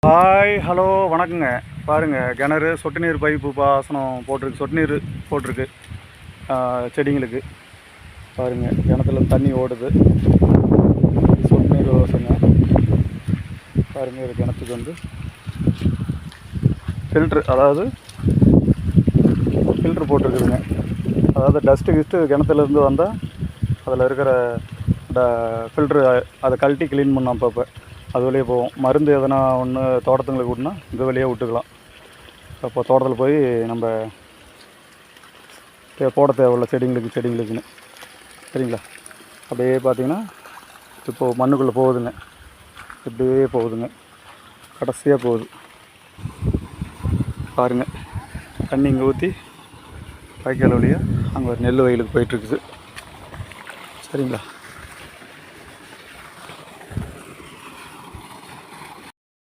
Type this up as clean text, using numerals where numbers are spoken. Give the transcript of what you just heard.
Hi hello வணக்கங்க. பாருங்கள், கிணறு சொட்டு நீர் பைப்பு பாசனம் போட்டிருக்கு, சொட்டு நீர் போட்டிருக்கு செடிங்களுக்கு. பாருங்கள், கிணத்துல தண்ணி ஓடுது, சொட்டு நீர் விவசாயங்க. பாருங்கள், இது கிணத்துக்கு வந்து ஃபில்ட்ரு, அதாவது ஃபில்ட்ரு போட்டிருக்குதுங்க. அதாவது டஸ்ட்டு கிணத்துலேருந்து வந்தால் அதில் இருக்கிற ஃபில்ட்ரு அதை கழட்டி க்ளீன் பண்ணோம். அப்பப்போ அது வழியே போவோம். மருந்து எதனா ஒன்று தோட்டத்துங்களுக்கு விட்னா இது வழியாக விட்டுக்கலாம். அப்போ தோட்டத்தில் போய் நம்ம போட தேவையில்ல செடிங்களுக்குன்னு. சரிங்களா? அப்படியே பார்த்திங்கன்னா இப்போது மண்ணுக்குள்ளே போகுதுங்க, இப்படியே போகுதுங்க, கடைசியாக போகுது. பாருங்கள், தண்ணி இங்கே ஊற்றி வாய்க்கால் வழியாக அங்கே ஒரு நெல் வயலுக்கு போயிட்டுருக்குது. சரிங்களா?